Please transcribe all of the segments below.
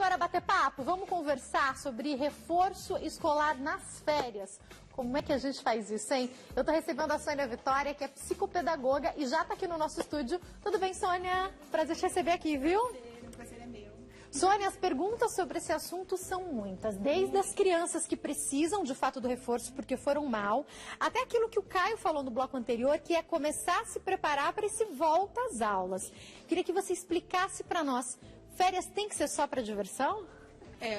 agora bater papo? Vamos conversar sobre reforço escolar nas férias. Como é que a gente faz isso, hein? Eu tô recebendo a Sônia Vitória, que é psicopedagoga e já tá aqui no nosso estúdio. Tudo bem, Sônia? Prazer te receber aqui, viu? O prazer é meu. Sônia, as perguntas sobre esse assunto são muitas. Desde as crianças que precisam, de fato, do reforço porque foram mal, até aquilo que o Caio falou no bloco anterior, que é começar a se preparar para esse volta às aulas. Queria que você explicasse para nós, férias tem que ser só para diversão?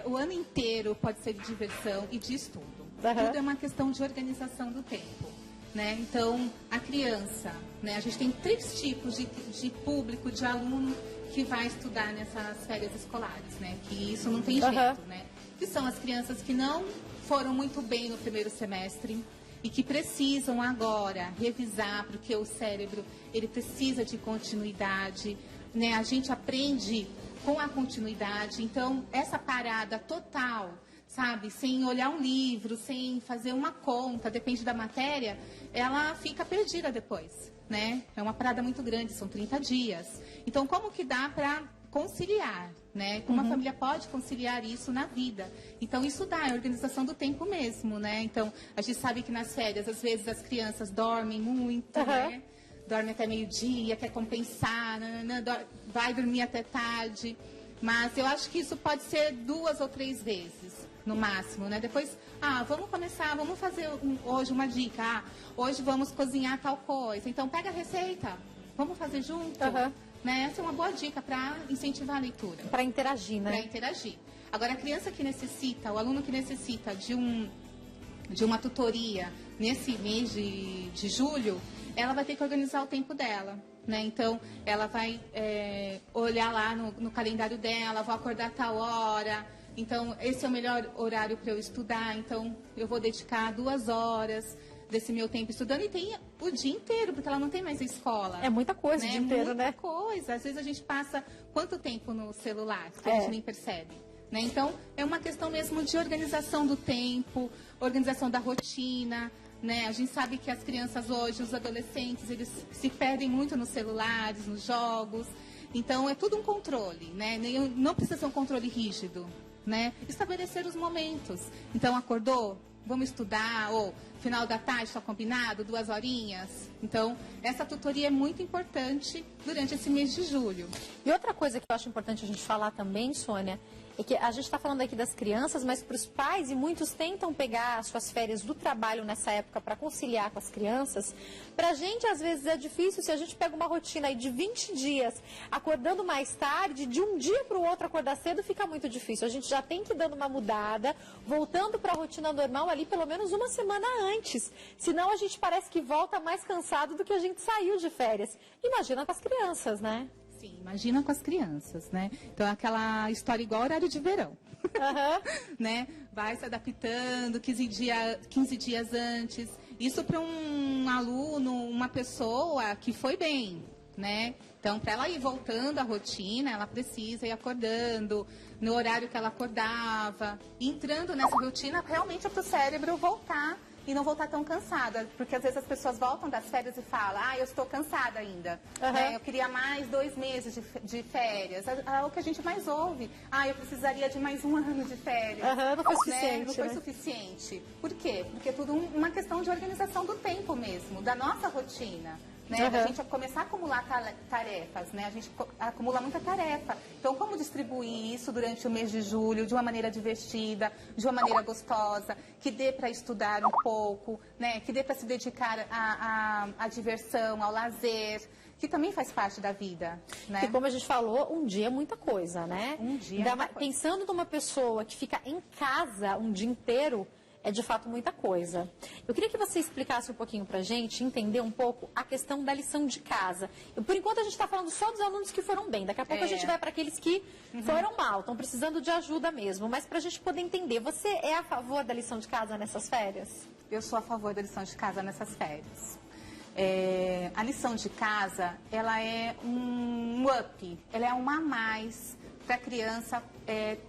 O ano inteiro pode ser de diversão e de estudo. Tudo é uma questão de organização do tempo, né? Então, a criança, né? A gente tem 3 tipos de público, de aluno que vai estudar nessas férias escolares, né? Que isso não tem jeito, né? Que são as crianças que não foram muito bem no primeiro semestre e que precisam agora revisar, porque o cérebro, ele precisa de continuidade, né? A gente aprende com a continuidade, então essa parada total, sabe, sem olhar um livro, sem fazer uma conta, depende da matéria, ela fica perdida depois, né? É uma parada muito grande, são 30 dias. Então, como que dá para conciliar, né? Como a família pode conciliar isso na vida? Então, isso dá, é organização do tempo mesmo, né? Então, a gente sabe que nas férias, às vezes, as crianças dormem muito, né? Dorme até meio-dia, quer compensar, vai dormir até tarde. Mas eu acho que isso pode ser 2 ou 3 vezes, no máximo, né? Depois, vamos começar, vamos fazer hoje uma dica. Hoje vamos cozinhar tal coisa. Então, pega a receita, vamos fazer junto. Né? Essa é uma boa dica para incentivar a leitura. Para interagir, né? Para interagir. Agora, a criança que necessita, o aluno que necessita de uma tutoria nesse mês de julho, ela vai ter que organizar o tempo dela, né? Então, ela vai olhar lá no calendário dela, vou acordar tal hora, então esse é o melhor horário para eu estudar, então eu vou dedicar 2 horas desse meu tempo estudando, e tem o dia inteiro, porque ela não tem mais a escola. É muita coisa, né? O dia inteiro, né? Muita coisa. Às vezes a gente passa quanto tempo no celular, que a gente nem percebe. Né? Então, é uma questão mesmo de organização do tempo, organização da rotina, né? A gente sabe que as crianças hoje, os adolescentes, eles se perdem muito nos celulares, nos jogos. Então, é tudo um controle, né? Não precisa ser um controle rígido, né? Estabelecer os momentos. Então, acordou? Vamos estudar, ou final da tarde, está combinado, 2 horinhas. Então, essa tutoria é muito importante durante esse mês de julho. E outra coisa que eu acho importante a gente falar também, Sônia, é que a gente está falando aqui das crianças, mas para os pais, e muitos tentam pegar as suas férias do trabalho nessa época para conciliar com as crianças. Para a gente, às vezes, é difícil se a gente pega uma rotina aí de 20 dias, acordando mais tarde, de um dia para o outro acordar cedo, fica muito difícil. A gente já tem que ir dando uma mudada, voltando para a rotina normal ali pelo menos uma semana antes. Senão a gente parece que volta mais cansado do que a gente saiu de férias. Imagina com as crianças, né? Sim, imagina com as crianças, né? Então, é aquela história igual horário de verão. Né? Vai se adaptando 15 dias antes. Isso para um aluno, uma pessoa que foi bem, né? Então, para ela ir voltando à rotina, ela precisa ir acordando no horário que ela acordava, entrando nessa rotina realmente para o cérebro voltar e não voltar tão cansada, porque às vezes as pessoas voltam das férias e falam, eu estou cansada ainda, né? Eu queria mais 2 meses de férias, é o que a gente mais ouve, eu precisaria de mais 1 ano de férias. Não foi suficiente, né? Não foi suficiente. Por quê? Porque é tudo uma questão de organização do tempo mesmo, da nossa rotina. Né? A gente começar a acumular tarefas, né? A gente acumula muita tarefa. Então, como distribuir isso durante o mês de julho de uma maneira divertida, de uma maneira gostosa, que dê para estudar um pouco, né? Que dê para se dedicar à diversão, ao lazer, que também faz parte da vida, né? E como a gente falou, um dia é muita coisa, né? Um dia é muita coisa. Pensando numa pessoa que fica em casa um dia inteiro, é de fato muita coisa. Eu queria que você explicasse um pouquinho pra gente, entender um pouco a questão da lição de casa. Por enquanto a gente está falando só dos alunos que foram bem, daqui a pouco a gente vai para aqueles que foram mal, estão precisando de ajuda mesmo. Mas pra gente poder entender, você é a favor da lição de casa nessas férias? Eu sou a favor da lição de casa nessas férias. A lição de casa, ela é um up, ela é uma a mais para a criança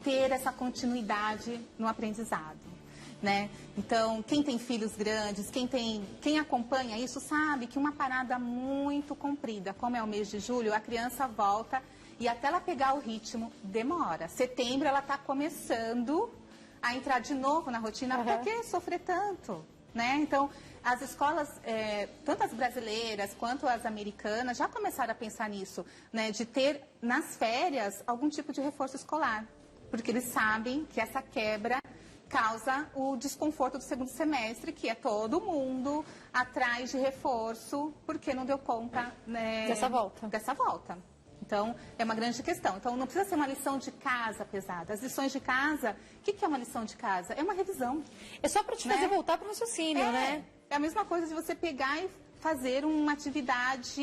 ter essa continuidade no aprendizado. Né? Então, quem tem filhos grandes, quem acompanha isso, sabe que uma parada muito comprida, como é o mês de julho, a criança volta E até ela pegar o ritmo, demora. Setembro ela está começando a entrar de novo na rotina. Por que sofrer tanto? Né? Então, as escolas, tanto as brasileiras quanto as americanas, já começaram a pensar nisso, né? De ter nas férias algum tipo de reforço escolar. Porque eles sabem que essa quebra causa o desconforto do segundo semestre, que é todo mundo atrás de reforço, porque não deu conta, né, dessa volta. Então, é uma grande questão. Então, não precisa ser uma lição de casa pesada. As lições de casa, o que é uma lição de casa? É uma revisão. É só para te fazer voltar para o raciocínio, né? É a mesma coisa de você pegar e fazer uma atividade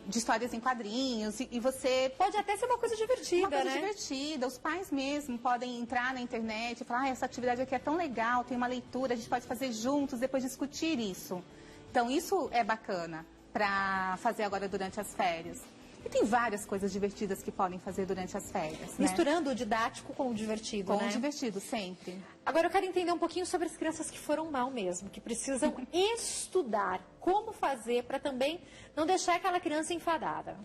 de histórias em quadrinhos. E você... Pode até ser uma coisa divertida, né? Uma coisa divertida. Os pais mesmo podem entrar na internet e falar, essa atividade aqui é tão legal, tem uma leitura, a gente pode fazer juntos, depois discutir isso. Então, isso é bacana para fazer agora durante as férias. E tem várias coisas divertidas que podem fazer durante as férias. Misturando o didático com o divertido, Com o divertido, sempre. Agora eu quero entender um pouquinho sobre as crianças que foram mal mesmo, que precisam estudar. Como fazer para também não deixar aquela criança enfadada?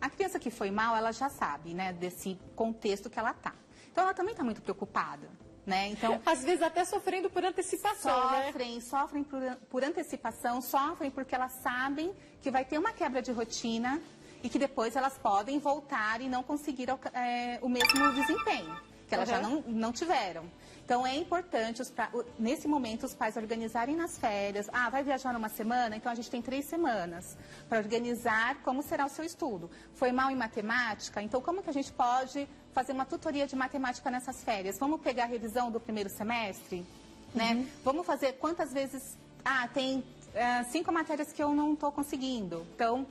A criança que foi mal, ela já sabe, né, desse contexto que ela está. Então, ela também está muito preocupada. Né? Então, às vezes até sofrendo por antecipação, sofrem por antecipação, sofrem porque elas sabem que vai ter uma quebra de rotina e que depois elas podem voltar e não conseguir o mesmo desempenho que elas já não tiveram. Então, é importante, nesse momento, os pais organizarem nas férias. Ah, vai viajar uma semana? Então, a gente tem 3 semanas para organizar como será o seu estudo. Foi mal em matemática? Então, como que a gente pode fazer uma tutoria de matemática nessas férias? Vamos pegar a revisão do primeiro semestre? Né? Vamos fazer quantas vezes... Ah, tem 5 matérias que eu não estou conseguindo. Então,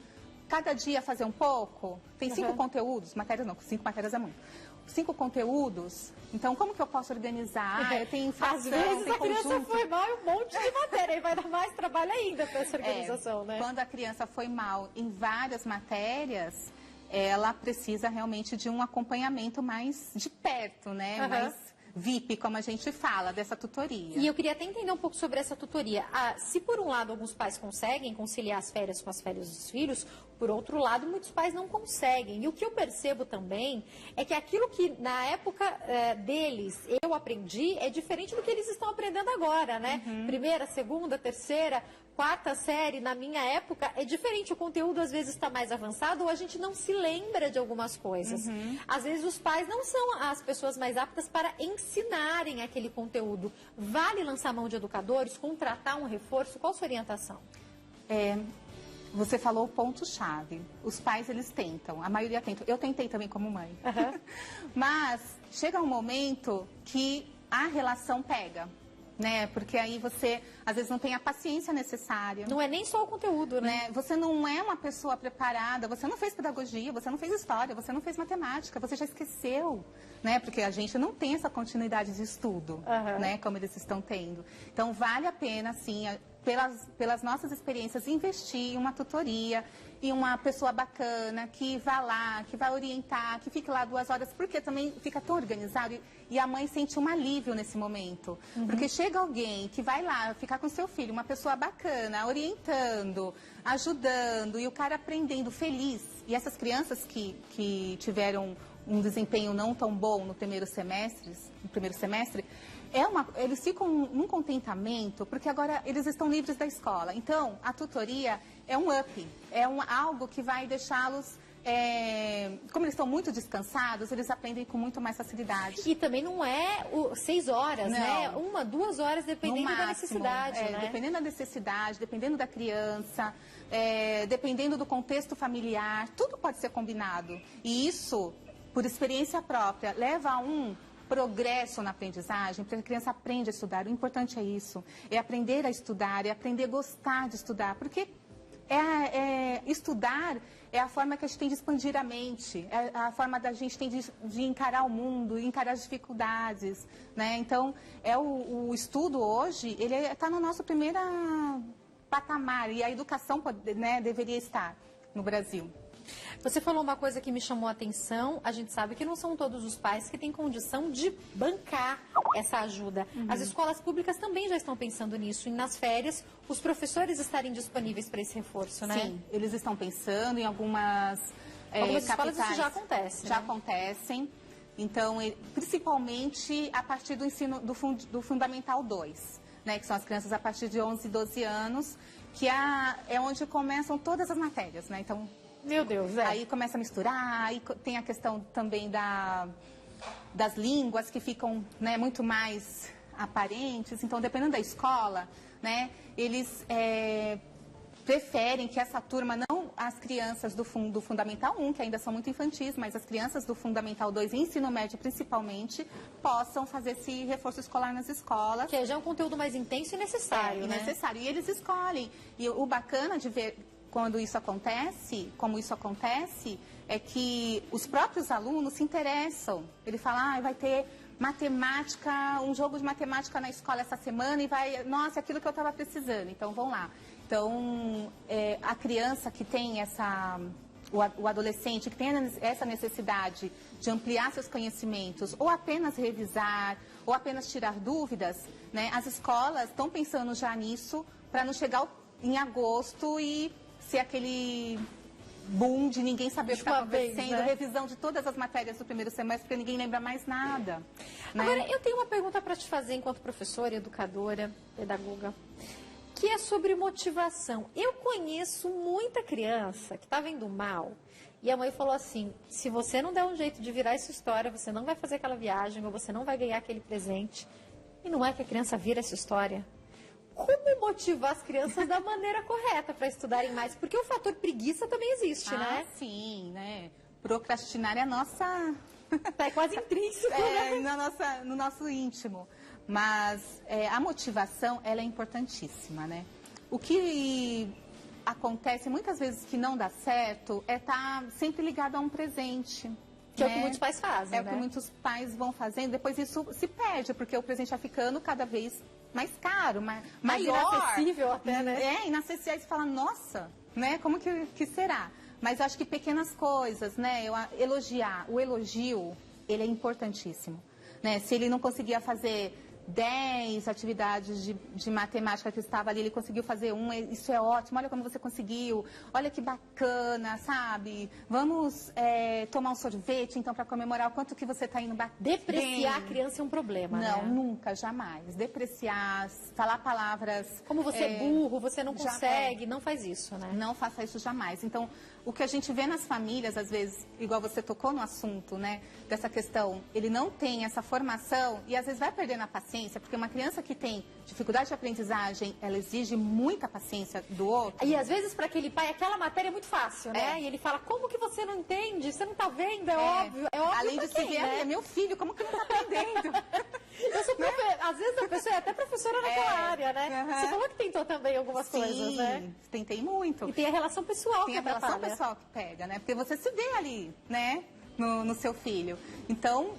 cada dia fazer um pouco. Tem 5 conteúdos. Matérias não, 5 matérias é muito. 5 conteúdos, então como que eu posso organizar? Eu tenho inflação, às vezes a criança foi mal em um monte de matéria e vai dar mais trabalho ainda para essa organização, né? Quando a criança foi mal em várias matérias, ela precisa realmente de um acompanhamento mais de perto, né? Mais VIP, como a gente fala, dessa tutoria. E eu queria até entender um pouco sobre essa tutoria. Se por um lado alguns pais conseguem conciliar as férias com as férias dos filhos, por outro lado muitos pais não conseguem. E o que eu percebo também é que aquilo que na época deles eu aprendi é diferente do que eles estão aprendendo agora, né? Primeira, segunda, terceira, quarta série, na minha época, é diferente. O conteúdo às vezes está mais avançado ou a gente não se lembra de algumas coisas. Às vezes os pais não são as pessoas mais aptas para ensinarem aquele conteúdo. Vale lançar mão de educadores, contratar um reforço? Qual a sua orientação? Você falou o ponto-chave. Os pais, eles tentam. A maioria tenta. Eu tentei também como mãe. Mas chega um momento que a relação pega. Né? Porque aí você, às vezes, não tem a paciência necessária. Não é nem só o conteúdo, né? Você não é uma pessoa preparada, você não fez pedagogia, você não fez história, você não fez matemática, você já esqueceu, né? Porque a gente não tem essa continuidade de estudo, né? Como eles estão tendo. Então, vale a pena, sim, pelas nossas experiências, investir em uma tutoria, em uma pessoa bacana, que vá lá, que vai orientar, que fique lá 2 horas, porque também fica tão organizado e a mãe sente um alívio nesse momento. Porque chega alguém que vai lá ficar com seu filho, uma pessoa bacana, orientando, ajudando, e o cara aprendendo feliz. E essas crianças que tiveram um desempenho não tão bom no primeiro semestre, eles ficam num contentamento, porque agora eles estão livres da escola. Então, a tutoria é um up, algo que vai deixá-los, como eles estão muito descansados, eles aprendem com muito mais facilidade. E também não é 6 horas, né? 1, 2 horas, dependendo da necessidade, né? Dependendo da necessidade, dependendo da criança, dependendo do contexto familiar, tudo pode ser combinado. E isso, por experiência própria, leva a um progresso na aprendizagem, porque a criança aprende a estudar. O importante é isso, é aprender a estudar, é aprender a gostar de estudar, porque estudar é a forma que a gente tem de expandir a mente, é a forma da gente tem de encarar o mundo, encarar as dificuldades, né? Então, o estudo hoje, ele está no nosso primeiro patamar, e a educação, né, deveria estar no Brasil. Você falou uma coisa que me chamou a atenção. A gente sabe que não são todos os pais que têm condição de bancar essa ajuda. As escolas públicas também já estão pensando nisso. E nas férias, os professores estarem disponíveis para esse reforço, né? Sim, eles estão pensando em algumas escolas isso já acontece. Já acontecem. Então, principalmente a partir do ensino do Fundamental 2, né, que são as crianças a partir de 11, 12 anos, que é onde começam todas as matérias, né? Então, meu Deus, aí começa a misturar, aí tem a questão também das línguas que ficam, né, muito mais aparentes. Então, dependendo da escola, né, eles preferem que essa turma, não as crianças do Fundamental 1, que ainda são muito infantis, mas as crianças do Fundamental 2 e ensino médio principalmente, possam fazer esse reforço escolar nas escolas. Que já é um conteúdo mais intenso e necessário, né? Necessário. E eles escolhem. E o bacana de ver quando isso acontece, como isso acontece, é que os próprios alunos se interessam. Ele fala, vai ter matemática, um jogo de matemática na escola essa semana e vai, nossa, é aquilo que eu estava precisando, então vão lá. Então, a criança que tem o adolescente que tem essa necessidade de ampliar seus conhecimentos, ou apenas revisar, ou apenas tirar dúvidas, né, as escolas estão pensando já nisso para não chegar em agosto e ser aquele boom de ninguém saber o que está acontecendo, né? Revisão de todas as matérias do primeiro semestre, porque ninguém lembra mais nada. Né? Agora, eu tenho uma pergunta para te fazer enquanto professora, educadora, pedagoga, que é sobre motivação. Eu conheço muita criança que está vendo mal e a mãe falou assim, se você não der um jeito de virar essa história, você não vai fazer aquela viagem ou você não vai ganhar aquele presente. E não é que a criança vira essa história? Como motivar as crianças da maneira correta para estudarem mais? Porque o fator preguiça também existe, né? Sim, né? Procrastinar é a nossa... É quase intrínseco, né? No nosso íntimo. Mas a motivação, ela é importantíssima, né? O que acontece muitas vezes que não dá certo é estar sempre ligado a um presente. Que é o que muitos pais fazem, né? O que muitos pais vão fazendo. Depois isso se perde, porque o presente vai ficando cada vez mais caro, maior. Inacessível até, né? Inacessível. Aí você fala, nossa, né? Como que será? Mas eu acho que pequenas coisas, né? O elogio, ele é importantíssimo. Né? Se ele não conseguia fazer 10 atividades de matemática que estava ali, ele conseguiu fazer uma, isso é ótimo, olha como você conseguiu, olha que bacana, sabe? Vamos tomar um sorvete, então, para comemorar o quanto que você está indo bem. Depreciar a criança é um problema, não, né? Nunca, jamais. Depreciar, falar palavras... Como você é burro, você não consegue, não faz isso, né? Não faça isso jamais. Então, o que a gente vê nas famílias, às vezes, igual você tocou no assunto, né? Dessa questão, ele não tem essa formação e às vezes vai perdendo a paciência, porque uma criança que tem dificuldade de aprendizagem, ela exige muita paciência do outro. E às vezes para aquele pai, aquela matéria é muito fácil, né? E ele fala, como que você não entende? Você não está vendo? É óbvio. É óbvio. Além de se ver, é meu filho, como que não está aprendendo? Às vezes a pessoa é até professora naquela área, né? Você falou que tentou também algumas coisas, né? Sim, tentei muito. E tem a relação pessoal que atrapalha. Tem a relação pessoal que pega, né? Porque você se vê ali, né? No seu filho. Então,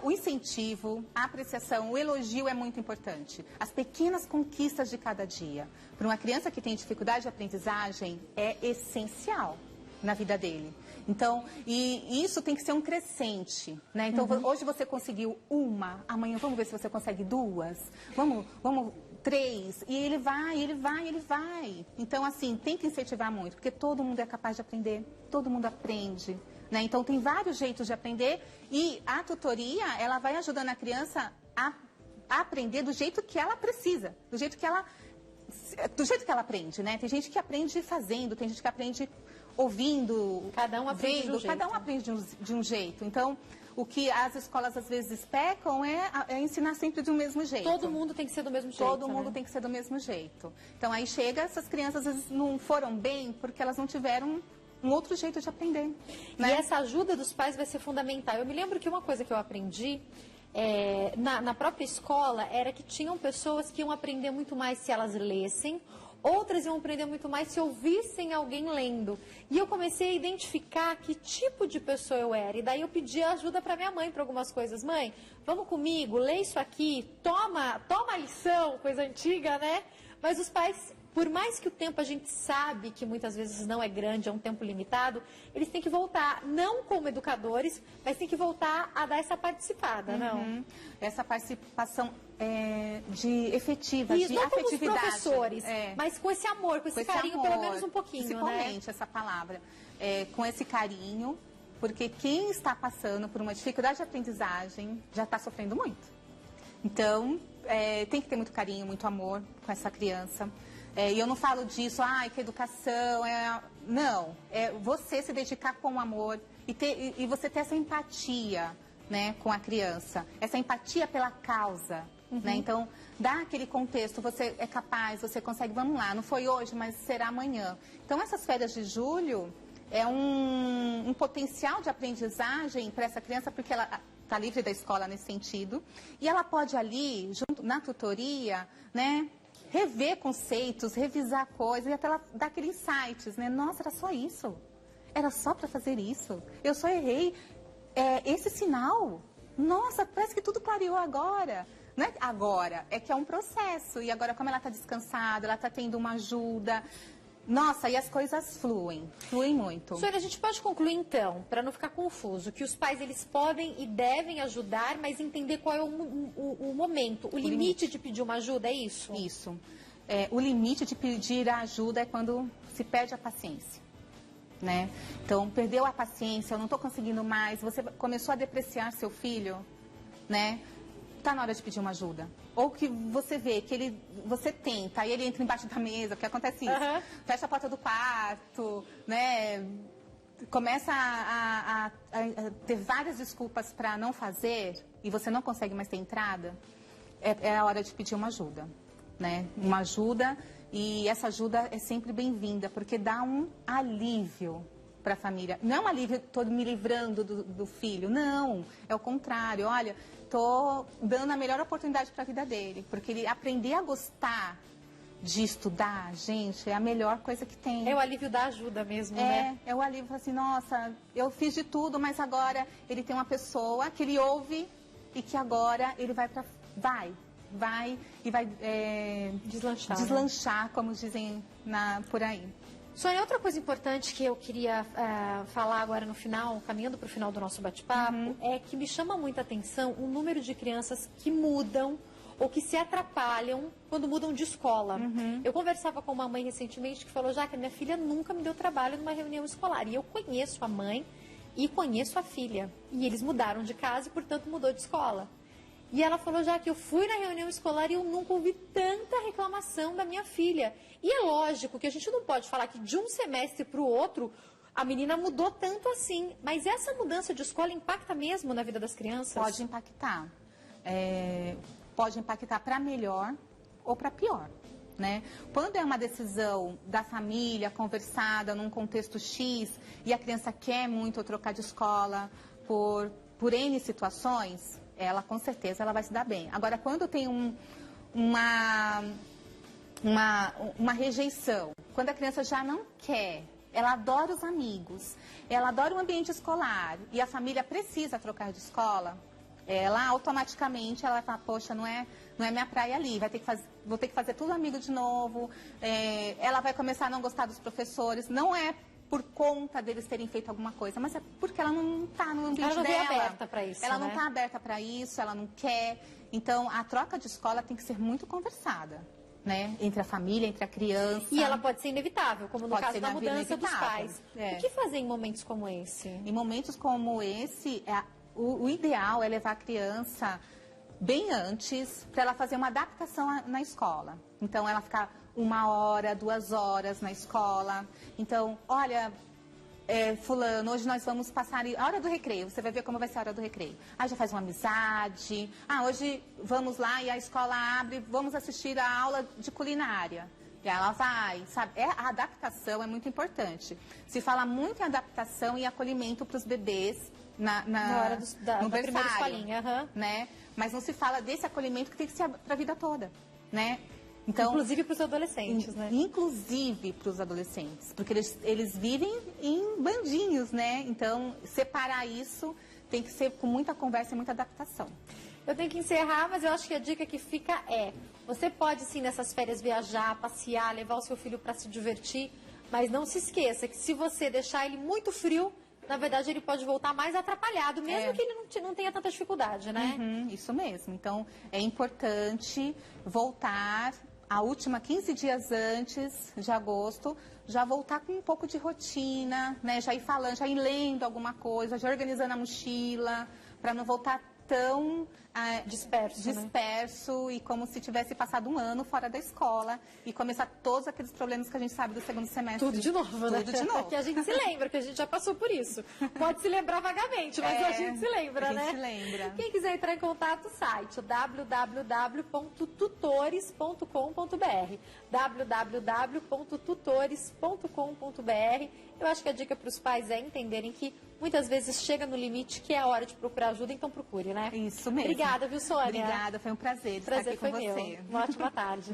o incentivo, a apreciação, o elogio é muito importante. As pequenas conquistas de cada dia. Para uma criança que tem dificuldade de aprendizagem, é essencial na vida dele. Então, e isso tem que ser um crescente, né? Então, hoje você conseguiu uma, amanhã vamos ver se você consegue duas, vamos 3, e ele vai. Então, assim, tem que incentivar muito, porque todo mundo é capaz de aprender, todo mundo aprende, né? Então, tem vários jeitos de aprender e a tutoria, ela vai ajudando a criança a aprender do jeito que ela precisa, do jeito que ela aprende, né? Tem gente que aprende fazendo, tem gente que aprende ouvindo, cada um aprende vendo, cada um aprende de um jeito. Então, o que as escolas às vezes pecam é ensinar sempre do mesmo jeito. Todo mundo tem que ser do mesmo jeito. Todo mundo tem que ser do mesmo jeito. Então, aí chega, essas crianças às vezes não foram bem porque elas não tiveram um outro jeito de aprender. Né? E essa ajuda dos pais vai ser fundamental. Eu me lembro que uma coisa que eu aprendi na própria escola era que tinham pessoas que iam aprender muito mais se elas lessem, outras iam aprender muito mais se ouvissem alguém lendo. E eu comecei a identificar que tipo de pessoa eu era. E daí eu pedi ajuda para minha mãe para algumas coisas. Mãe, vamos comigo, lê isso aqui, toma a lição, coisa antiga, né? Mas os pais por mais que o tempo a gente sabe que muitas vezes não é grande, é um tempo limitado, eles têm que voltar, não como educadores, mas têm que voltar a dar essa participada, não? Essa participação efetiva, isso, de não como afetividade. Os professores, mas com esse amor, com esse carinho, amor, pelo menos um pouquinho, principalmente essa palavra, com esse carinho, porque quem está passando por uma dificuldade de aprendizagem já está sofrendo muito. Então, tem que ter muito carinho, muito amor com essa criança. E eu não falo disso, que educação não, é você se dedicar com amor e você ter essa empatia, né, com a criança. Essa empatia pela causa, né? Então, dá aquele contexto, você é capaz, você consegue, vamos lá, não foi hoje, mas será amanhã. Então, essas férias de julho é um potencial de aprendizagem para essa criança, porque ela está livre da escola nesse sentido. E ela pode ali, junto na tutoria, né, rever conceitos, revisar coisas e até ela dar aqueles insights, né? Nossa, era só isso. Era só para fazer isso. Eu só errei esse sinal. Nossa, parece que tudo clareou agora. Não é agora, é que é um processo. E agora, como ela está descansada, ela está tendo uma ajuda. Nossa, e as coisas fluem muito. Sônia, a gente pode concluir então, para não ficar confuso, que os pais eles podem e devem ajudar, mas entender qual é o momento, o limite de pedir uma ajuda, é isso? Isso. O limite de pedir a ajuda é quando se perde a paciência, né? Então, perdeu a paciência, eu não estou conseguindo mais, você começou a depreciar seu filho, né? Está na hora de pedir uma ajuda. Ou que você vê que você tenta, aí ele entra embaixo da mesa, porque acontece isso. Fecha a porta do quarto, né? Começa a ter várias desculpas para não fazer e você não consegue mais ter entrada. É a hora de pedir uma ajuda, né? Uma ajuda, e essa ajuda é sempre bem-vinda, porque dá um alívio para a família. Não é um alívio, estou me livrando do filho, não. É o contrário, olha, estou dando a melhor oportunidade para a vida dele, porque ele aprender a gostar de estudar, gente, é a melhor coisa que tem. É o alívio da ajuda mesmo, né? É o alívio, assim, nossa, eu fiz de tudo, mas agora ele tem uma pessoa que ele ouve e que agora ele vai deslanchar, como dizem por aí. Sônia, outra coisa importante que eu queria falar agora no final, caminhando para o final do nosso bate-papo, é que me chama muita atenção o número de crianças que mudam ou que se atrapalham quando mudam de escola. Eu conversava com uma mãe recentemente que falou, que minha filha nunca me deu trabalho numa reunião escolar. E eu conheço a mãe e conheço a filha. E eles mudaram de casa e, portanto, mudou de escola. E ela falou, que eu fui na reunião escolar e eu nunca ouvi tanta reclamação da minha filha. E é lógico que a gente não pode falar que de um semestre para o outro a menina mudou tanto assim. Mas essa mudança de escola impacta mesmo na vida das crianças? Pode impactar. Pode impactar para melhor ou para pior, né? Quando é uma decisão da família, conversada, num contexto X, e a criança quer muito trocar de escola por N situações, ela com certeza ela vai se dar bem. Agora, quando tem uma rejeição, quando a criança já não quer, ela adora os amigos, ela adora o ambiente escolar e a família precisa trocar de escola, ela automaticamente ela vai falar, poxa, não é minha praia ali, vou ter que fazer tudo amigo de novo, ela vai começar a não gostar dos professores, não é por conta deles terem feito alguma coisa, mas é porque ela não está no ambiente dela. Ela não está aberta para isso, Ela não está aberta para isso, ela não quer. Então, a troca de escola tem que ser muito conversada, né? Entre a família, entre a criança. E ela pode ser inevitável, como no caso da mudança dos pais. O que fazer em momentos como esse? Em momentos como esse, o ideal é levar a criança bem antes, para ela fazer uma adaptação na escola. Então, ela ficar 1 hora, 2 horas na escola. Então, olha, fulano, hoje nós vamos passar a hora do recreio. Você vai ver como vai ser a hora do recreio. Aí já faz uma amizade. Hoje vamos lá e a escola abre, vamos assistir a aula de culinária. E ela vai, sabe? A adaptação é muito importante. Se fala muito em adaptação e acolhimento para os bebês na hora no primeira escolinha, né? Mas não se fala desse acolhimento que tem que ser para a vida toda, né? Então, inclusive para os adolescentes, né? Inclusive para os adolescentes, porque eles vivem em bandinhos, né? Então, separar isso tem que ser com muita conversa e muita adaptação. Eu tenho que encerrar, mas eu acho que a dica que fica é: você pode sim nessas férias viajar, passear, levar o seu filho para se divertir, mas não se esqueça que se você deixar ele muito frio, na verdade ele pode voltar mais atrapalhado, mesmo que ele não tenha tanta dificuldade, né? Isso mesmo. Então, é importante voltar a última 15 dias antes de agosto, já voltar com um pouco de rotina, né? Já ir falando, já ir lendo alguma coisa, já organizando a mochila, para não voltar tão disperso e como se tivesse passado um ano fora da escola e começar todos aqueles problemas que a gente sabe do segundo semestre. Tudo de novo, né? Tudo de novo. Que a gente se lembra, que a gente já passou por isso. Pode se lembrar vagamente, mas a gente se lembra, né? A gente se lembra. Quem quiser entrar em contato, o site www.tutores.com.br www.tutores.com.br. Eu acho que a dica para os pais é entenderem que muitas vezes chega no limite que é a hora de procurar ajuda, então procure, né? Isso mesmo. Obrigada, viu, Sônia? Obrigada, foi um prazer estar aqui com você. Uma ótima tarde.